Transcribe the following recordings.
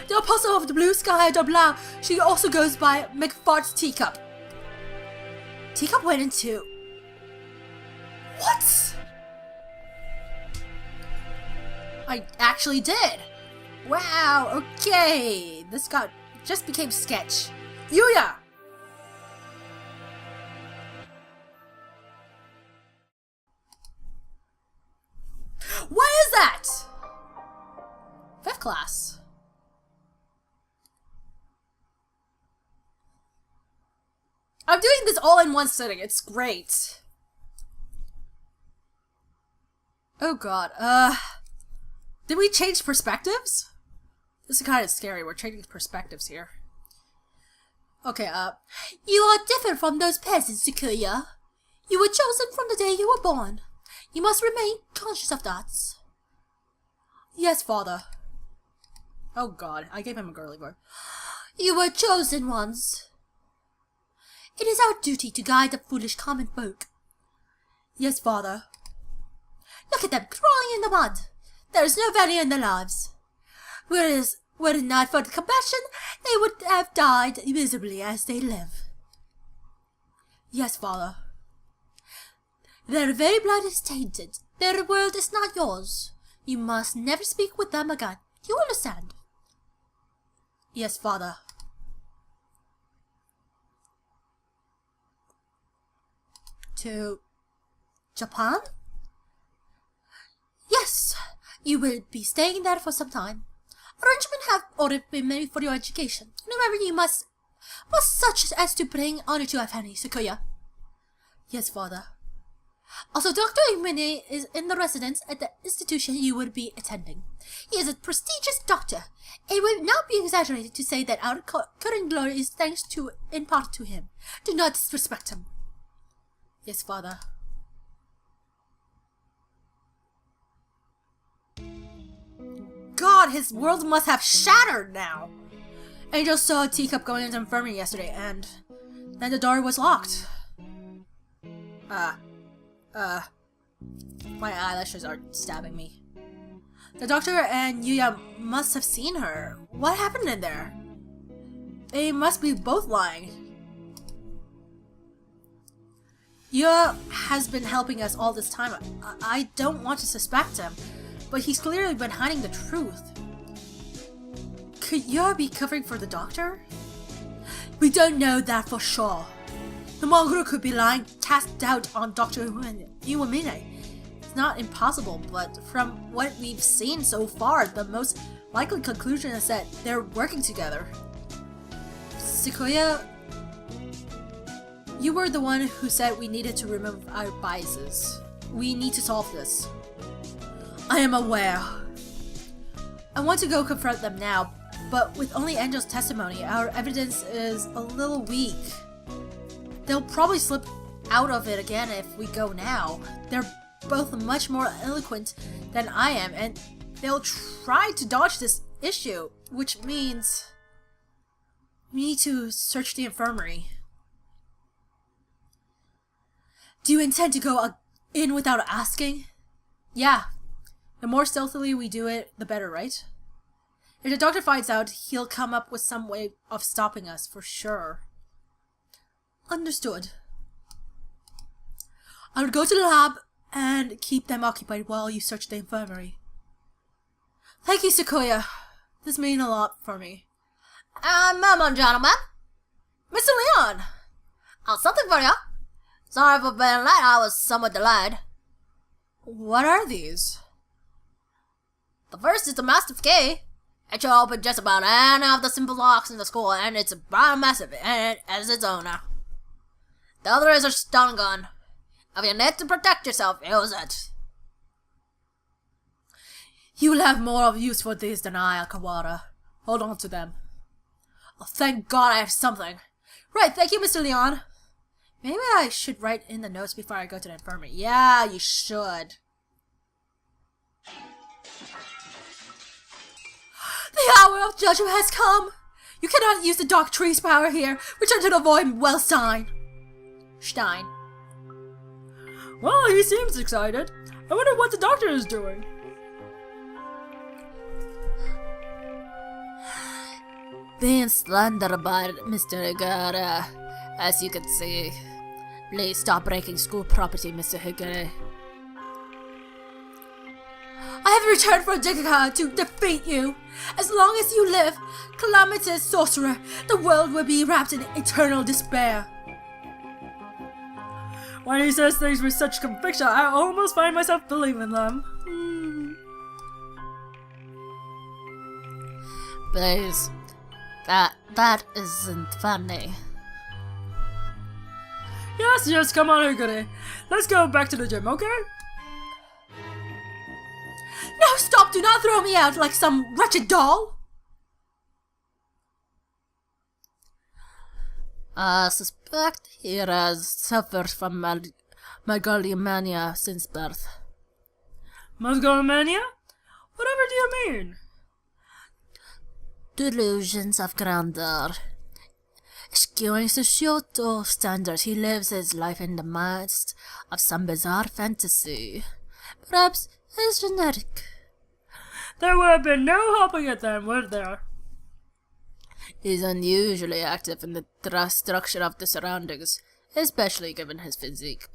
The apostle of the blue sky de blanc. She also goes by McFart's Teacup. Teacup went into... What? I actually did. Wow, okay. This just became sketch. Yuya! What is that? 5th class. I'm doing this all in one sitting. It's great. Oh god. Did we change perspectives? This is kind of scary. We're changing perspectives here. Okay, you are different from those peasants, Sakuya. You were chosen from the day you were born. You must remain conscious of that. Yes, father. Oh god, I gave him a girly voice. You were chosen ones. It is our duty to guide the foolish common folk. Yes, father. Look at them crawling in the mud. There is no value in their lives. Were it not for the compassion, they would have died miserably as they live. Yes, father. Their very blood is tainted. Their world is not yours. You must never speak with them again. You understand? Yes, father. To Japan? Yes, you will be staying there for some time. Arrangements have already been made for your education. Remember, you must such as to bring honor to our family, Sakuya. Yes, father. Also, Dr. Imene is in the residence at the institution you will be attending. He is a prestigious doctor. It would not be exaggerated to say that our current glory is thanks to, in part to him. Do not disrespect him. Yes, father. God, his world must have shattered now. Angel saw a Teacup going into infirmary yesterday, and then the door was locked. My eyelashes are stabbing me. The doctor and Yuya must have seen her. What happened in there? They must be both lying. Yuya has been helping us all this time. I don't want to suspect him, but he's clearly been hiding the truth. Could Yuya be covering for the doctor? We don't know that for sure. The mongrel could be lying cast out on Dr. Iwamine. It's not impossible, but from what we've seen so far, the most likely conclusion is that they're working together. Sakuya, you were the one who said we needed to remove our biases. We need to solve this. I am aware. I want to go confront them now, but with only Angel's testimony, our evidence is a little weak. They'll probably slip out of it again if we go now. They're both much more eloquent than I am, and they'll try to dodge this issue, which means we need to search the infirmary. Do you intend to go in without asking? Yeah. The more stealthily we do it, the better, right? If the doctor finds out, he'll come up with some way of stopping us, for sure. Understood. I would go to the lab and keep them occupied while you search the infirmary. Thank you, Sakuya. This means a lot for me. Ma'am, gentlemen. Mr. Leon. Something for you. Sorry for being late, I was somewhat delayed. What are these? The first is the master key. It should open just about any of the simple locks in the school, and it's brown massive, and it has its owner. The other is a stun gun. If you need to protect yourself, use it. You will have more of use for these than I, Akawara. Hold on to them. Oh, thank God I have something. Right, thank you, Mr. Leon. Maybe I should write in the notes before I go to the infirmary. Yeah, you should. The hour of judgment has come. You cannot use the dark tree's power here. Return to the void, Wellstein. Stein. Well, he seems excited. I wonder what the doctor is doing. being slandered by Mr. Higure, as you can see. Please stop breaking school property, Mr. Higure. I have returned from Teacup to defeat you. As long as you live, calamitous sorcerer, the world will be wrapped in eternal despair. When he says things with such conviction, I almost find myself believing them. Please, that isn't funny. Yes, come on, Higure. Let's go back to the gym, okay? No, stop! Do not throw me out like some wretched doll! I suspect he has suffered from megalomania since birth. Megalomania? Whatever do you mean? Delusions of grandeur. Skewing societal standards, he lives his life in the midst of some bizarre fantasy. Perhaps it's genetic. There would have been no helping it then, would there? He's unusually active in the destruction of the surroundings, especially given his physique.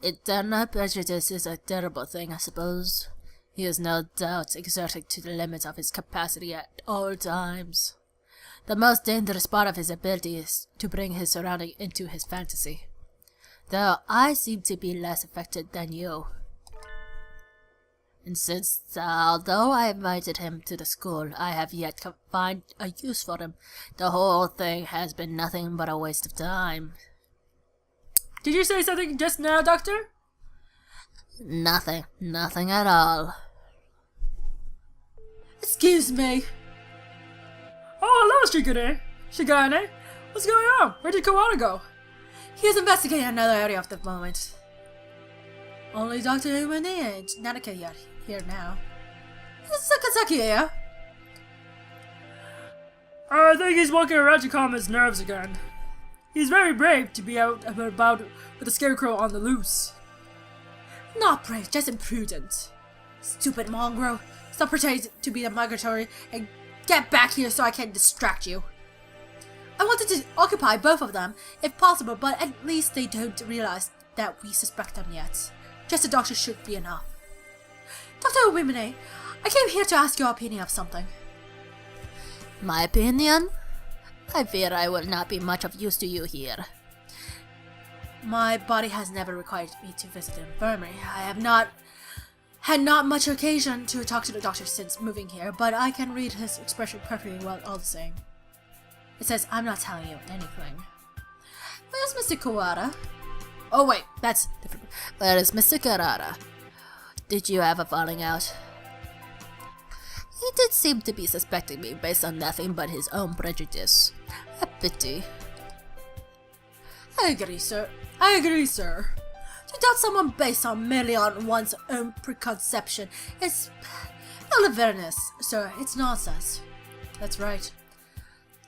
Eternal prejudice is a terrible thing, I suppose. He is no doubt exerting to the limit of his capacity at all times. The most dangerous part of his ability is to bring his surrounding into his fantasy. Though I seem to be less affected than you. And since, although I invited him to the school, I have yet to find a use for him. The whole thing has been nothing but a waste of time. Did you say something just now, Doctor? Nothing at all. Excuse me. Oh, hello, Shigane. What's going on? Where did Kawada go? He is investigating another area of the moment. Only Dr. Umane and Nanaka are here now. Sakazaki here. I think he's walking around to calm his nerves again. He's very brave to be out and about with a scarecrow on the loose. Not brave, just imprudent. Stupid mongrel. Stop pretending to be the migratory and get back here so I can distract you. I wanted to occupy both of them, if possible, but at least they don't realize that we suspect them yet. Just a doctor should be enough. Dr. Uemine, I came here to ask your opinion of something. My opinion? I fear I will not be much of use to you here. My body has never required me to visit the infirmary. I have had much occasion to talk to the doctor since moving here, but I can read his expression perfectly well all the same. It says, I'm not telling you anything. Where's Mr. Kawada? Oh wait, that's different. Where is Mr. Karada? Did you have a falling out? He did seem to be suspecting me based on nothing but his own prejudice. A pity. I agree, sir. To doubt someone based merely on one's own preconception is maleverness, sir. It's nonsense. That's right.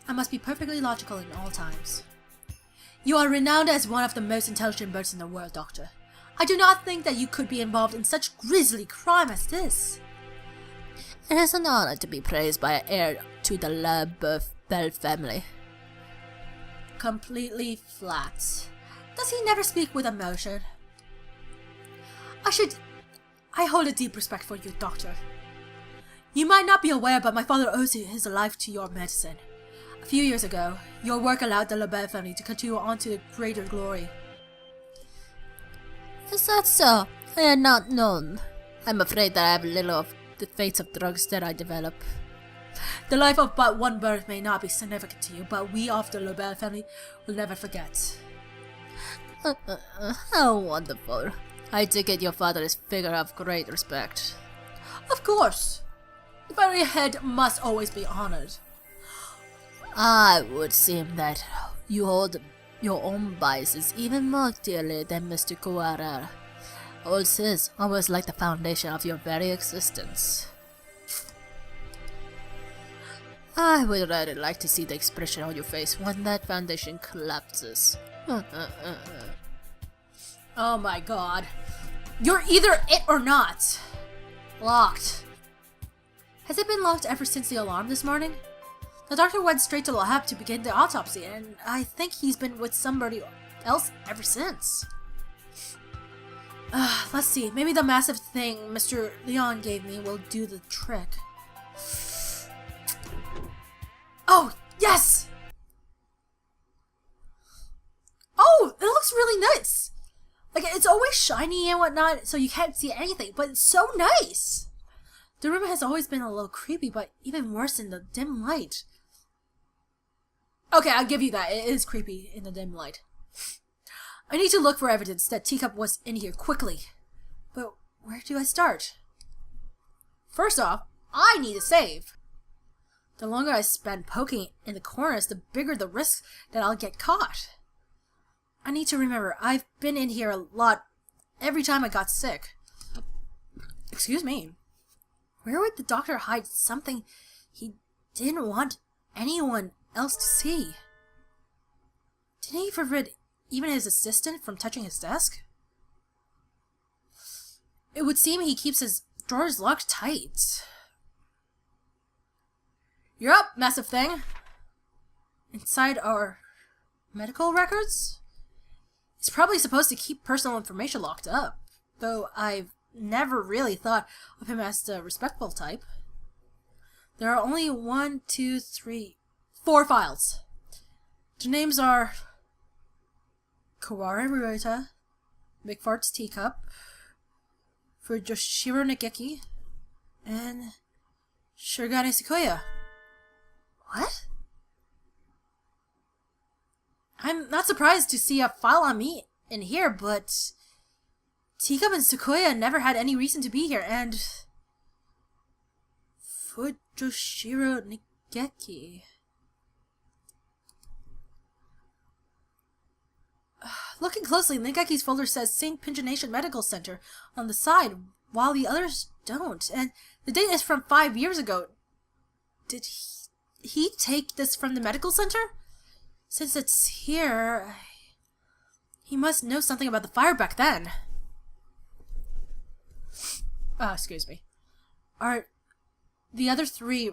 I must be perfectly logical in all times. You are renowned as one of the most intelligent birds in the world, Doctor. I do not think that you could be involved in such grisly crime as this. It is an honor to be praised by an heir to the La BBL family. Completely flat. Does he never speak with emotion? I hold a deep respect for you, Doctor. You might not be aware, but my father owes his life to your medicine. A few years ago, your work allowed the BBL family to continue on to greater glory. Is that so? I had not known. I'm afraid that I have little of the fates of drugs that I develop. The life of but one birth may not be significant to you, but we of the BBL family will never forget. How wonderful. I take it your father is a figure of great respect. Of course. The very head must always be honored. I would seem that you hold your own biases even more dearly than Mr. Kawada holds his, almost like the foundation of your very existence. I would rather like to see the expression on your face when that foundation collapses. Oh my god. You're either it or not. Locked. Has it been locked ever since the alarm this morning? The doctor went straight to the lab to begin the autopsy, and I think he's been with somebody else ever since. Let's see, maybe the massive thing Mr. Leon gave me will do the trick. Oh, yes! Oh, it looks really nice! Like, it's always shiny and whatnot, so you can't see anything, but it's so nice! The room has always been a little creepy, but even worse in the dim light. Okay, I'll give you that. It is creepy in the dim light. I need to look for evidence that Teacup was in here quickly. But where do I start? First off, I need a save. The longer I spend poking in the corners, the bigger the risk that I'll get caught. I need to remember, I've been in here a lot every time I got sick. Excuse me. Where would the doctor hide something he didn't want anyone else to see? Didn't he forbid even his assistant from touching his desk? It would seem he keeps his drawers locked tight. You're up, massive thing. Inside our medical records? He's probably supposed to keep personal information locked up, though I've never really thought of him as the respectful type. There are only 4 files. The names are Kawara Ryota, McFart's Teacup, Fujoshiro Nageki, and Shirogane Sequoia. What? I'm not surprised to see a file on me in here, but Teacup and Sequoia never had any reason to be here, and Fujoshiro Nageki. Looking closely, Nigeki's folder says St. Pinjanation Medical Center on the side, while the others don't, and the date is from 5 years ago. Did he take this from the medical center? Since it's here, he must know something about the fire back then. Excuse me. Are the other 3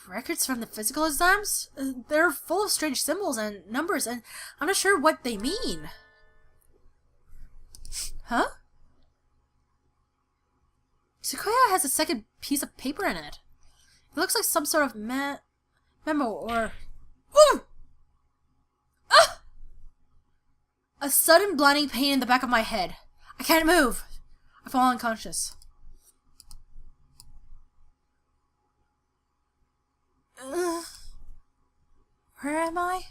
records from the physical exams? They're full of strange symbols and numbers, and I'm not sure what they mean. Huh? Sequoia has a second piece of paper in it. It looks like some sort of memo or... Ooh! Ah! A sudden blinding pain in the back of my head. I can't move. I fall unconscious. Where am I?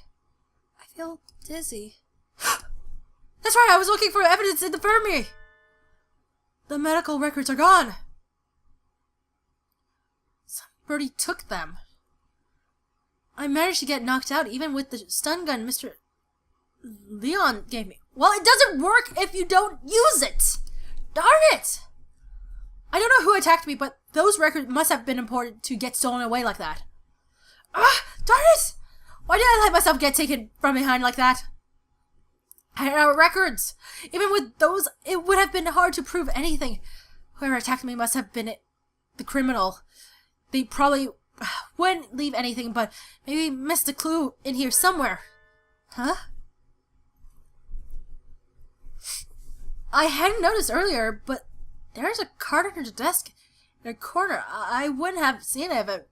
I feel dizzy. That's right, I was looking for evidence in the infirmary. The medical records are gone. Somebody took them. I managed to get knocked out even with the stun gun Mr. Leon gave me. Well, it doesn't work if you don't use it. Darn it. I don't know who attacked me, but those records must have been important to get stolen away like that. Ah, darn it! Why did I let myself get taken from behind like that? I had our records. Even with those, it would have been hard to prove anything. Whoever attacked me must have been the criminal. They probably wouldn't leave anything, but maybe missed a clue in here somewhere. Huh? I hadn't noticed earlier, but there's a card under the desk in a corner. I wouldn't have seen it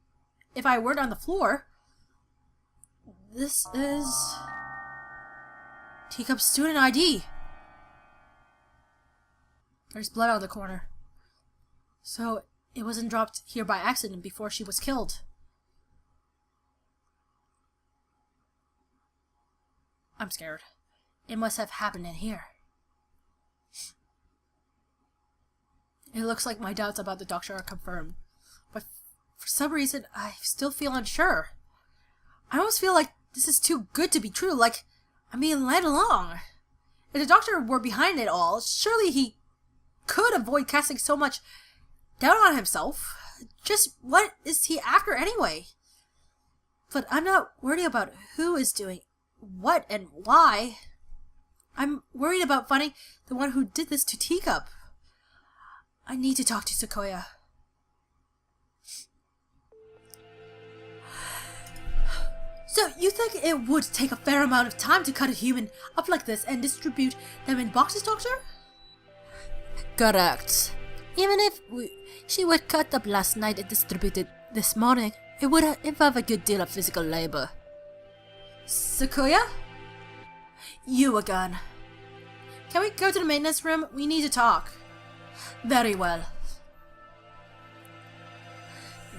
if I weren't on the floor. This is Teacup's student ID. There's blood on the corner. So it wasn't dropped here by accident before she was killed. I'm scared. It must have happened in here. It looks like my doubts about the doctor are confirmed. But for some reason, I still feel unsure. I almost feel like this is too good to be true, like I'm being led along. If the doctor were behind it all, surely he could avoid casting so much doubt on himself. Just what is he after anyway? But I'm not worried about who is doing what and why. I'm worried about finding the one who did this to Teacup. I need to talk to Sequoia. So, you think it would take a fair amount of time to cut a human up like this and distribute them in boxes, Doctor? Correct. Even if she were cut up last night and distributed this morning, it would involve a good deal of physical labor. Sequoia? You again. Can we go to the maintenance room? We need to talk. Very well.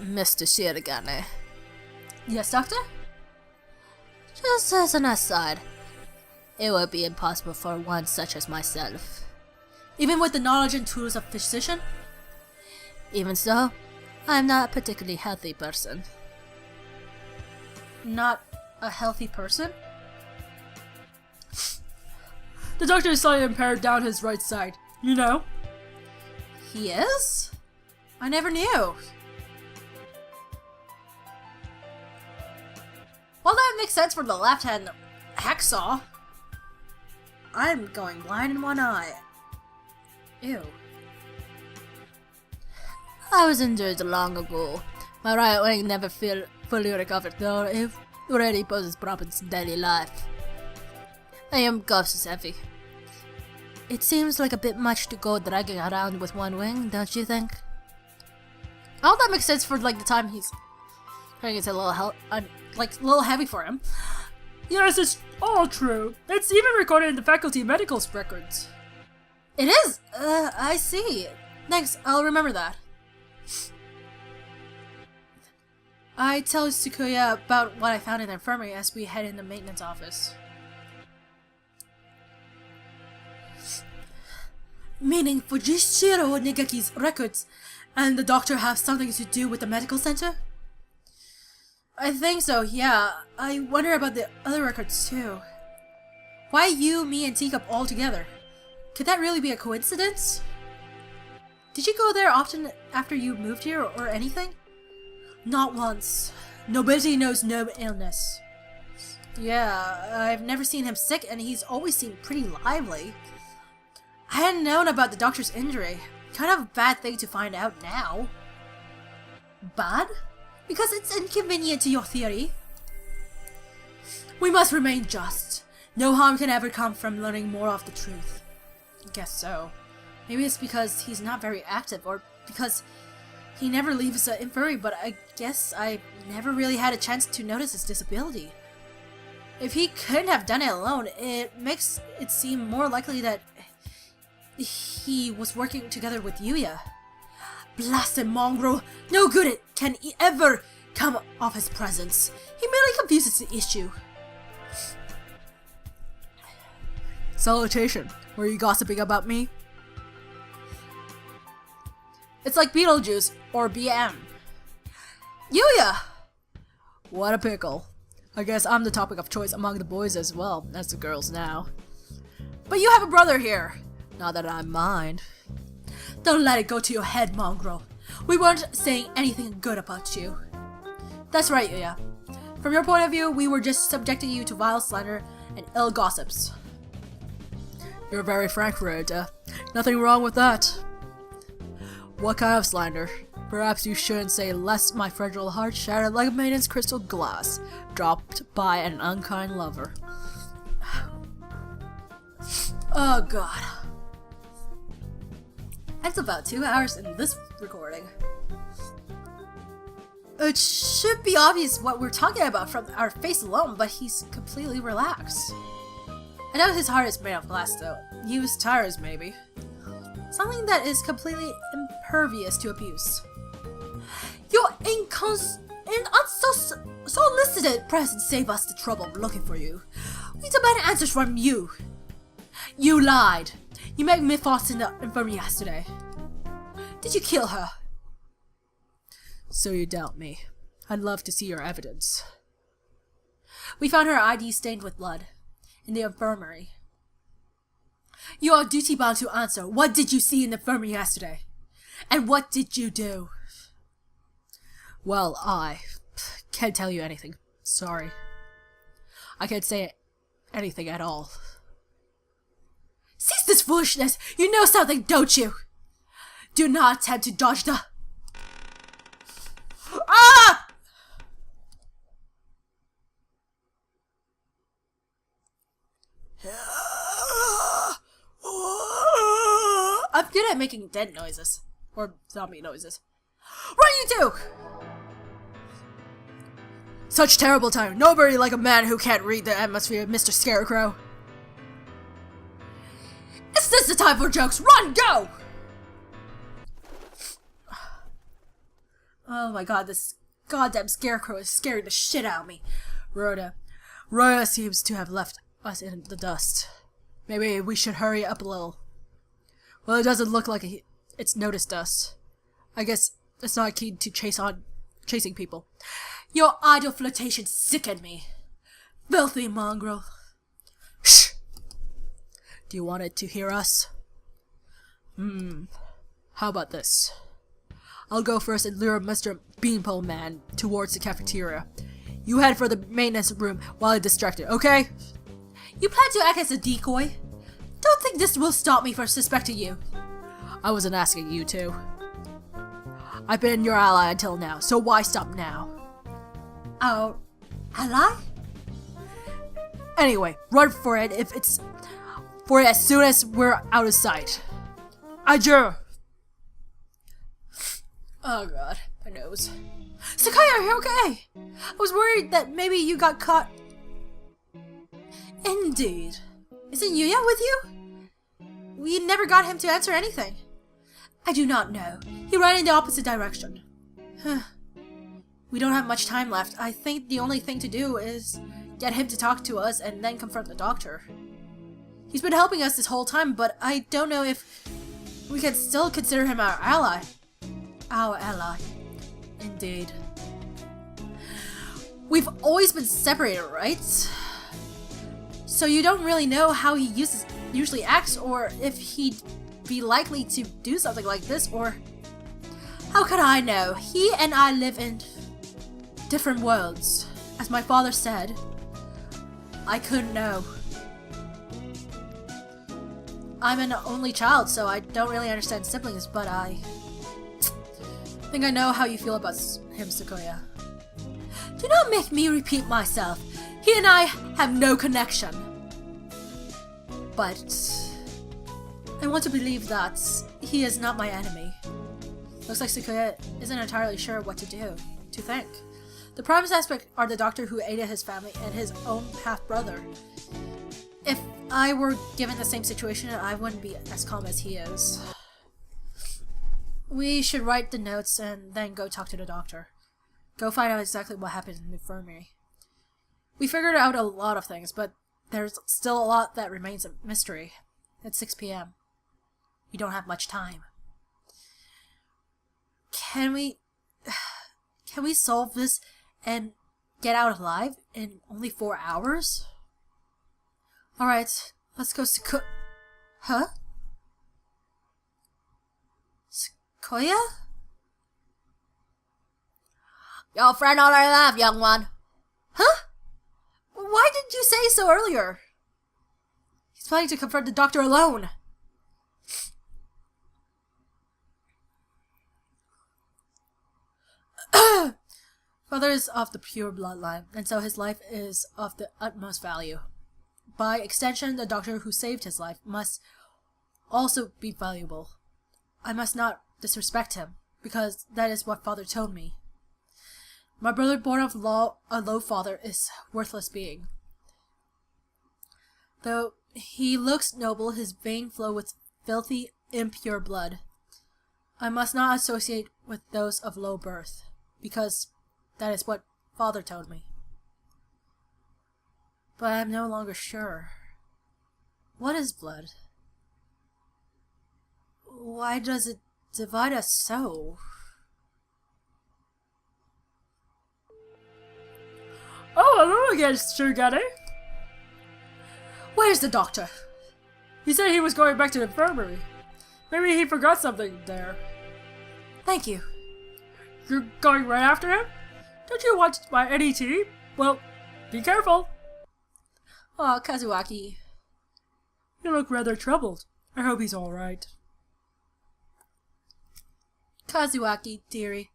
Mr. Shiragane. Yes, Doctor? Just as an aside, it would be impossible for one such as myself. Even with the knowledge and tools of physician? Even so, I am not a particularly healthy person. Not a healthy person? The doctor is slightly impaired down his right side. You know? He is? I never knew. Well, that makes sense for the left-hand hacksaw. I'm going blind in one eye. Ew. I was injured long ago. My right wing never fully recovered, though it already poses problems in daily life. I am ghost heavy. It seems like a bit much to go dragging around with one wing, don't you think? Oh, that makes sense for like the time he's. I think it's a little heavy for him. Yes, it's all true. It's even recorded in the faculty medical's records. It is. I see. Thanks. I'll remember that. I tell Sequoia about what I found in the infirmary as we head in the maintenance office. Meaning Fujishiro Negaki's records and the doctor have something to do with the medical center? I think so, yeah. I wonder about the other records too. Why you, me, and Teacup all together? Could that really be a coincidence? Did you go there often after you moved here or anything? Not once. Nobility knows no illness. Yeah, I've never seen him sick and he's always seemed pretty lively. I hadn't known about the doctor's injury. Kind of a bad thing to find out now. Bad? Because it's inconvenient to your theory. We must remain just. No harm can ever come from learning more of the truth. I guess so. Maybe it's because he's not very active, or because he never leaves the infirmary, but I guess I never really had a chance to notice his disability. If he couldn't have done it alone, it makes it seem more likely that he was working together with Yuya. Blasted mongrel! No good it can ever come of his presence. He merely confuses the issue. Salutation. Were you gossiping about me? It's like Beetlejuice or BM. Yuya! What a pickle. I guess I'm the topic of choice among the boys as well as the girls now. But you have a brother here. Not that I mind. Don't let it go to your head, mongrel. We weren't saying anything good about you. That's right, Yuya. From your point of view, we were just subjecting you to vile slander and ill gossips. You're very frank, Rhoda. Nothing wrong with that. What kind of slander? Perhaps you shouldn't say lest my fragile heart shattered like a maiden's crystal glass, dropped by an unkind lover. Oh god. It's about 2 hours in this recording. It should be obvious what we're talking about from our face alone, but he's completely relaxed. I know his heart is made of glass though. Used tires maybe. Something that is completely impervious to abuse. Your unsolicited presence save us the trouble of looking for you. We demand answers from you. You lied. You made me fast in the infirmary yesterday. Did you kill her? So you doubt me. I'd love to see your evidence. We found her ID stained with blood in the infirmary. You are duty-bound to answer. What did you see in the infirmary yesterday? And what did you do? Well, I can't tell you anything. Sorry. I can't say anything at all. Cease this foolishness! You know something, don't you? Do not attempt to dodge the... Ah! good at making dead noises. Or zombie noises. Run, you two! Such terrible time. Nobody like a man who can't read the atmosphere, Mr. Scarecrow. Is this the time for jokes? Run, go! Oh my god, this goddamn Scarecrow is scaring the shit out of me. Rhoda seems to have left us in the dust. Maybe we should hurry up a little. Well, it doesn't look like it's noticed us. I guess it's not keen to chasing people. Your idle flirtation sickened me. Filthy mongrel. Shh! Do you want it to hear us? How about this? I'll go first and lure Mr. Beanpole Man towards the cafeteria. You head for the maintenance room while I distract it, okay? You plan to act as a decoy? Don't think this will stop me from suspecting you. I wasn't asking you to. I've been your ally until now, so why stop now? Our ally? Anyway, run for it as soon as we're out of sight. Adieu! Oh god, my nose. Sequoia, are you okay? I was worried that maybe you got caught. Indeed. Isn't Yuya with you? We never got him to answer anything. I do not know. He ran in the opposite direction. We don't have much time left. I think the only thing to do is get him to talk to us and then confront the doctor. He's been helping us this whole time, but I don't know if we can still consider him our ally. Our ally. Indeed. We've always been separated, right? So you don't really know how he usually acts, or if he'd be likely to do something like this, or... How could I know? He and I live in different worlds. As my father said, I couldn't know. I'm an only child, so I don't really understand siblings, but I think I know how you feel about him, Sequoia. Do not make me repeat myself. He and I have no connection. But I want to believe that he is not my enemy. Looks like Sequoia isn't entirely sure what to think. The prime suspect are the doctor who aided his family and his own half-brother. If I were given the same situation, I wouldn't be as calm as he is. We should write the notes and then go talk to the doctor. Go find out exactly what happened in the infirmary. We figured out a lot of things, but there's still a lot that remains a mystery. It's 6 p.m. We don't have much time. Can we solve this and get out alive in only 4 hours? Alright, let's go Huh? Sequoia? Your friend already left, young one. Huh? Why didn't you say so earlier? He's planning to confront the doctor alone. Father is of the pure bloodline, and so his life is of the utmost value. By extension, the doctor who saved his life must also be valuable. I must not disrespect him, because that is what Father told me. My brother born of a low father is worthless being. Though he looks noble, his veins flow with filthy, impure blood. I must not associate with those of low birth, because that is what Father told me. But I am no longer sure. What is blood? Why does it divide us so? Oh, hello again, Shirogane. Where's the doctor? He said he was going back to the infirmary. Maybe he forgot something there. Thank you. You're going right after him? Don't you want to buy any tea? Well, be careful. Oh, Kazuaki. You look rather troubled. I hope he's alright. Kazuaki, dearie.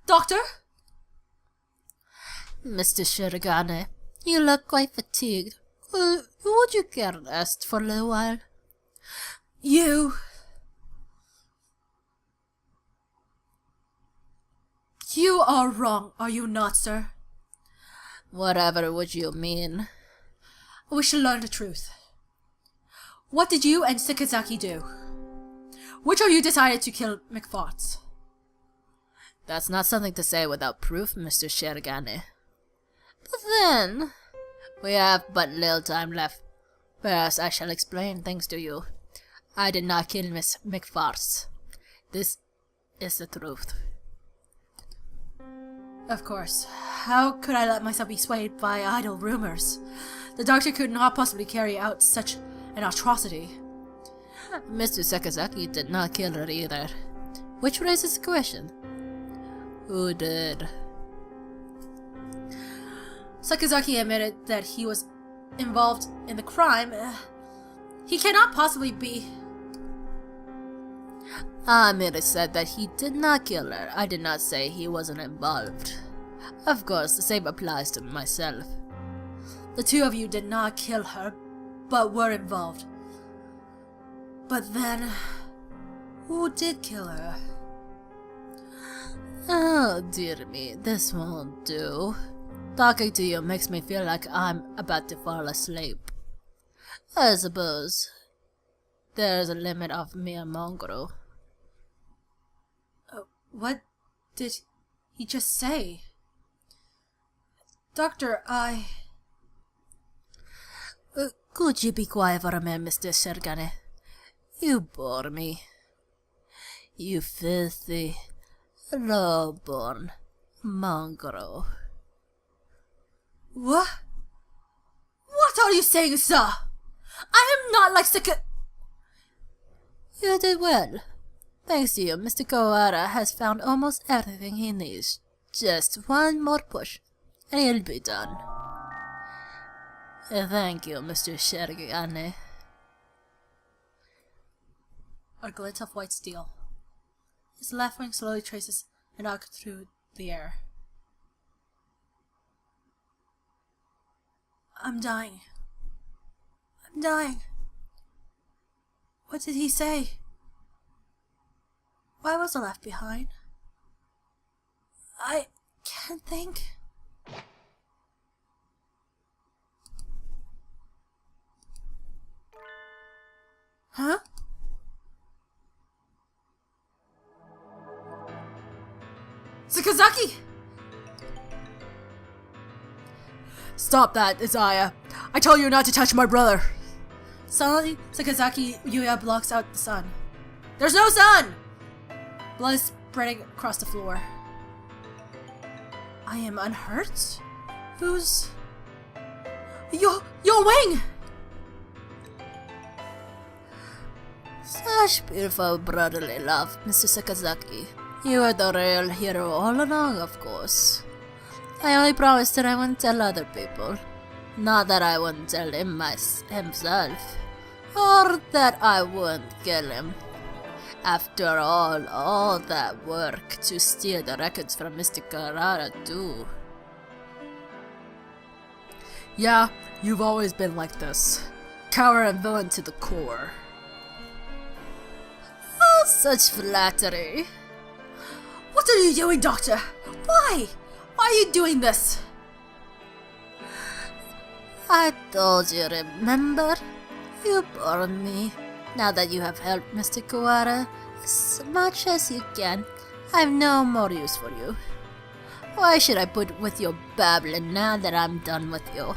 Doctor? Mr. Shirogane, you look quite fatigued. Would you care to rest for a little while? You... You are wrong, are you not, sir? Whatever would you mean? We shall learn the truth. What did you and Sakazaki do? Which of you decided to kill McFarts? That's not something to say without proof, Mr. Shergane. But then, we have but little time left. Perhaps I shall explain things to you. I did not kill Miss McFarts. This is the truth. Of course. How could I let myself be swayed by idle rumors? The doctor could not possibly carry out such an atrocity. Mr. Sakazaki did not kill her either. Which raises the question. Who did? Sakazaki admitted that he was involved in the crime. He cannot possibly be... I merely said that he did not kill her. I did not say he wasn't involved. Of course, the same applies to myself. The two of you did not kill her, but were involved. But then, who did kill her? Oh, dear me, this won't do. Talking to you makes me feel like I'm about to fall asleep. I suppose there's a limit of mere mongrel. What did he just say? Doctor, Could you be quiet for a minute, Mr. Shergane? You bore me. You filthy, low-born mongrel. What? What are you saying, sir? I am not like You did well. Thanks to you, Mr. Kawara has found almost everything he needs. Just one more push, and he'll be done. Thank you, Mr. Shergane. A glint of white steel. His left wing slowly traces an arc through the air. I'm dying. I'm dying. What did he say? Why was I left behind? I can't think. Huh? Sakazaki! Stop that, Izaya. I told you not to touch my brother. Suddenly, Sakazaki Yuya blocks out the sun. There's no sun! Blood is spreading across the floor. I am unhurt? Who's... Your wing! Such beautiful brotherly love, Mr. Sakazaki. You are the real hero all along, of course. I only promised that I wouldn't tell other people. Not that I wouldn't tell him himself. Or that I wouldn't kill him. After all that work to steal the records from Mr. Carrara too. Yeah, you've always been like this. Coward and villain to the core. Oh, such flattery. What are you doing, Doctor? Why? Why are you doing this? I told you, remember? You bore me. Now that you have helped Mr. Kawara as much as you can, I have no more use for you. Why should I put with your babbling now that I'm done with you?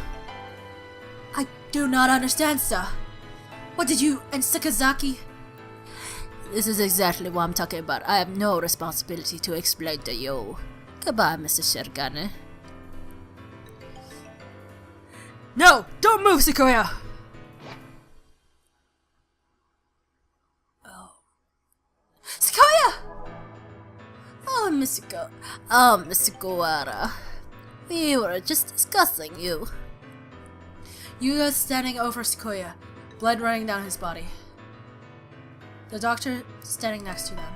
I do not understand, sir. What did you and Sakazaki... This is exactly what I'm talking about. I have no responsibility to explain to you. Goodbye, Mr. Shergane. No! Don't move, Sequoia! Sequoia! Oh, Mr. Kawara. We were just discussing you. Yuya is standing over Sequoia, blood running down his body. The doctor standing next to them.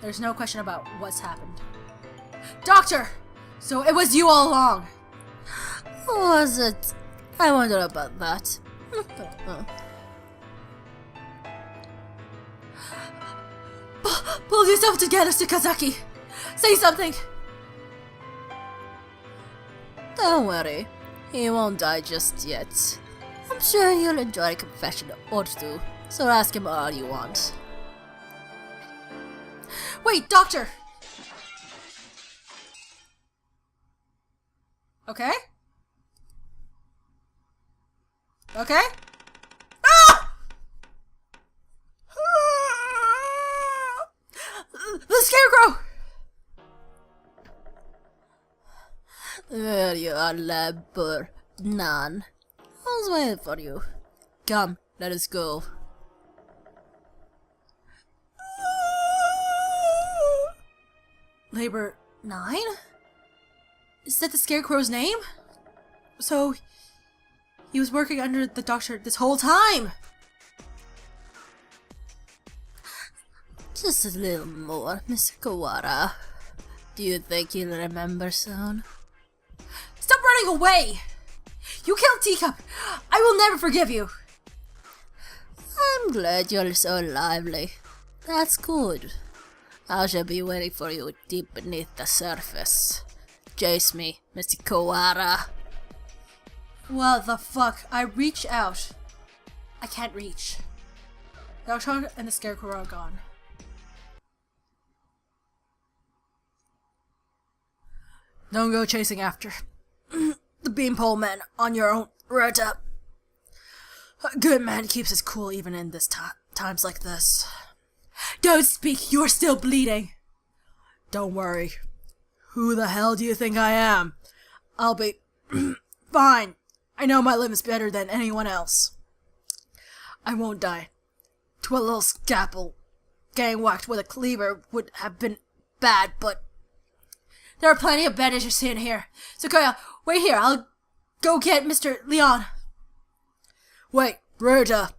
There's no question about what's happened. Doctor! So it was you all along! Was it? I wonder about that. Pull yourself together, Sakazaki! Say something! Don't worry, he won't die just yet. I'm sure he'll enjoy a confession or two, so ask him all you want. Wait, doctor! Okay? Okay? Ah! The scarecrow! There you are, lab Nan. I was waiting for you. Come, let us go. Labor 9? Is that the scarecrow's name? So, he was working under the doctor this whole time! Just a little more, Miss Kawara. Do you think he'll remember soon? Stop running away! You killed Teacup! I will never forgive you! I'm glad you're so lively. That's good. I shall be waiting for you deep beneath the surface. Chase me, Mr. Kawara. What the fuck? I reach out. I can't reach. The doctor and the scarecrow are gone. Don't go chasing after the beanpole man on your own. Right up. A good man keeps his cool even in this times like this. Don't speak, you're still bleeding. Don't worry. Who the hell do you think I am? I'll be fine. I know my limits better than anyone else. I won't die. To a little scalpel getting whacked with a cleaver would have been bad, but there are plenty of bandages in here. Sequoia, wait here. I'll go get Mr. Leon. Wait, Rhoda.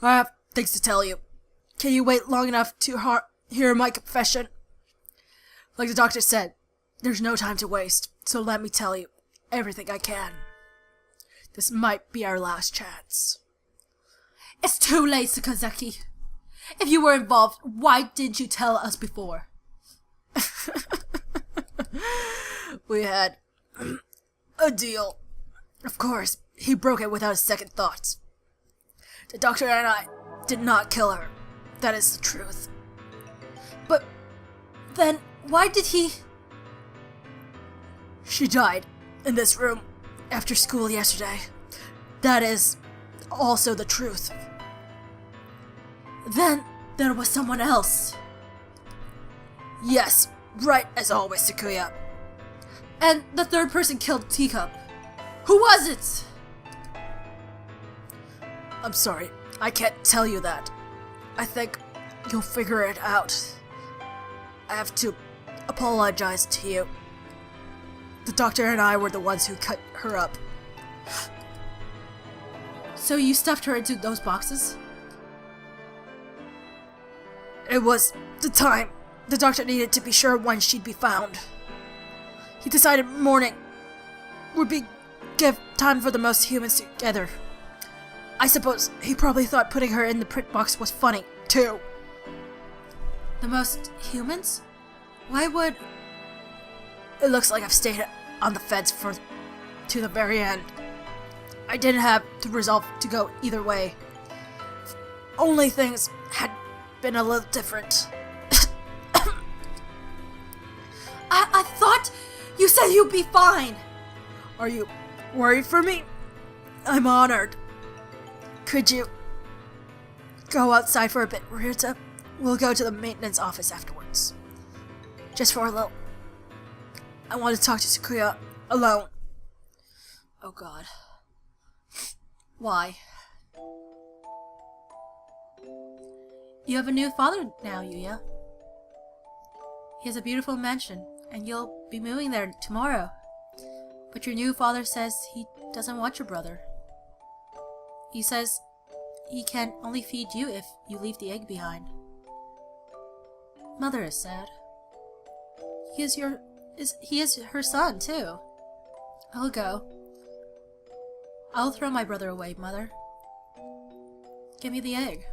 I have things to tell you. Can you wait long enough to hear my confession? Like the doctor said, there's no time to waste, so let me tell you everything I can. This might be our last chance. It's too late, Sakazaki. If you were involved, why didn't you tell us before? We had a deal. Of course, he broke it without a second thought. The doctor and I did not kill her. That is the truth. But then, why did he... She died in this room after school yesterday. That is also the truth. Then there was someone else. Yes, right as always, Sakuya. And the third person killed Teacup. Who was it? I'm sorry, I can't tell you that. I think you'll figure it out. I have to apologize to you. The doctor and I were the ones who cut her up. So you stuffed her into those boxes? It was the time the doctor needed to be sure when she'd be found. He decided morning would be give time for the most humans together. I suppose he probably thought putting her in the print box was funny, too. The most humans? Why would... It looks like I've stayed on the fence to the very end. I didn't have the resolve to go either way. If only things had been a little different. I thought you said you'd be fine. Are you worried for me? I'm honored. Could you go outside for a bit, Ryuta? We'll go to the maintenance office afterwards. Just for a little. I want to talk to Sakuya alone. Oh god. Why? You have a new father now, Yuya. He has a beautiful mansion, and you'll be moving there tomorrow. But your new father says he doesn't want your brother. He says he can only feed you if you leave the egg behind. Mother is sad. He is her son, too. I'll go. I'll throw my brother away, Mother. Give me the egg.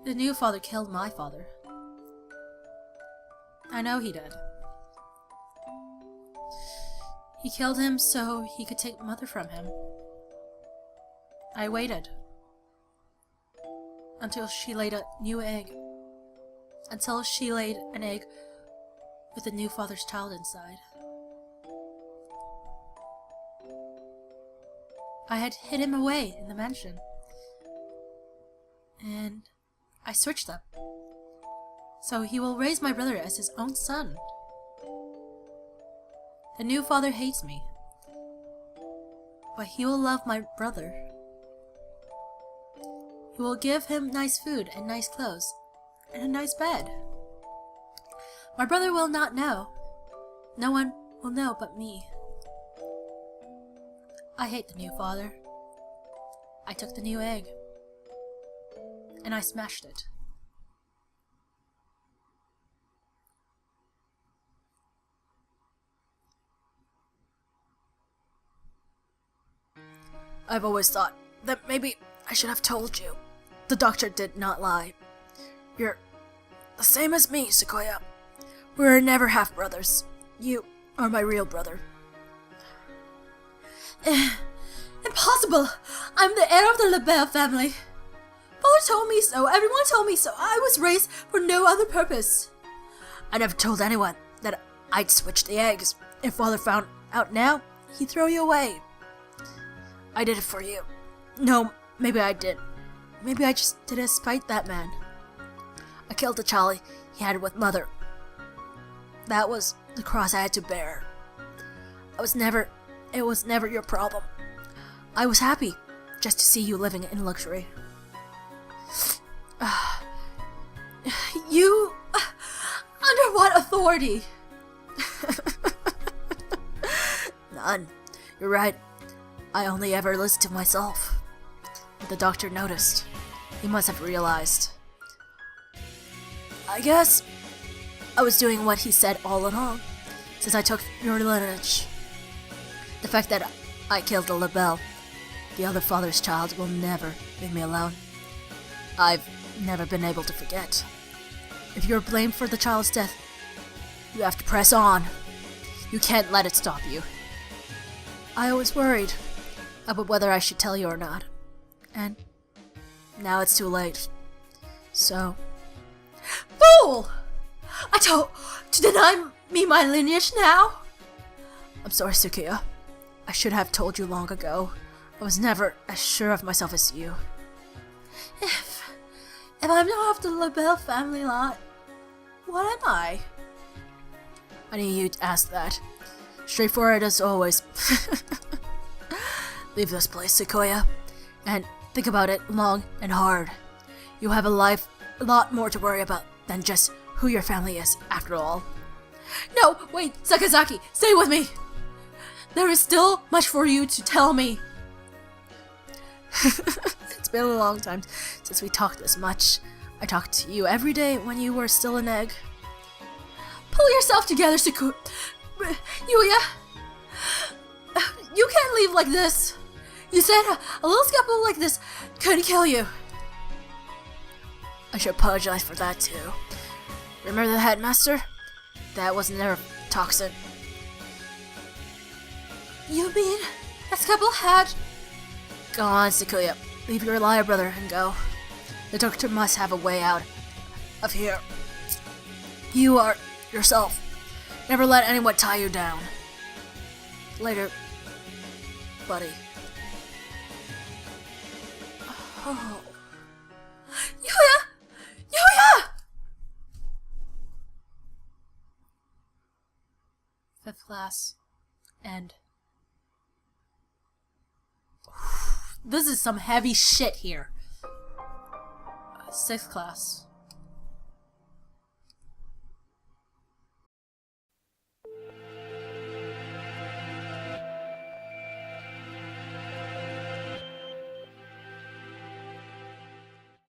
The new father killed my father. I know he did. He killed him so he could take Mother from him. I waited until she laid a new egg. Until she laid an egg with a new father's child inside. I had hid him away in the mansion. And I switched them. So he will raise my brother as his own son. The new father hates me. But he will love my brother. He will give him nice food and nice clothes and a nice bed. My brother will not know. No one will know but me. I hate the new father. I took the new egg. And I smashed it. I've always thought that maybe I should have told you. The doctor did not lie. You're the same as me, Sequoia. We were never half-brothers. You are my real brother. Impossible! I'm the heir of the LaBelle family. Father told me so. Everyone told me so. I was raised for no other purpose. I never told anyone that I'd switch the eggs. If Father found out now, he'd throw you away. I did it for you. No, maybe I didn't. Maybe I just did it to spite that man. I killed the child he had with Mother. That was the cross I had to bear. It was never your problem. I was happy just to see you living in luxury. You... Under what authority? None. You're right. I only ever listened to myself. The doctor noticed. He must have realized. I guess I was doing what he said all along, since I took your lineage. The fact that I killed the LaBelle, the other father's child, will never leave me alone. I've never been able to forget. If you're blamed for the child's death, you have to press on. You can't let it stop you. I was worried about whether I should tell you or not. And now it's too late. So... Fool! To deny me my lineage now? I'm sorry, Sukiya. I should have told you long ago. I was never as sure of myself as you. If I'm not of the LaBelle family line, what am I? I knew you'd ask that. Straightforward as always. Leave this place, Sequoia, and think about it long and hard. You have a life a lot more to worry about than just who your family is, after all. No, wait, Sakazaki, stay with me. There is still much for you to tell me. It's been a long time since we talked this much. I talked to you every day when you were still an egg. Pull yourself together, Yuya. You can't leave like this. You said a little scuffle like this could kill you. I should apologize for that too. Remember the headmaster? That was never toxin. You mean that scuffle had... Go on, Sequoia. Leave your liar brother and go. The doctor must have a way out of here. You are yourself. Never let anyone tie you down. Later, buddy. Oh. Yuya! Yuya! 5th class. End. This is some heavy shit here. 6th class.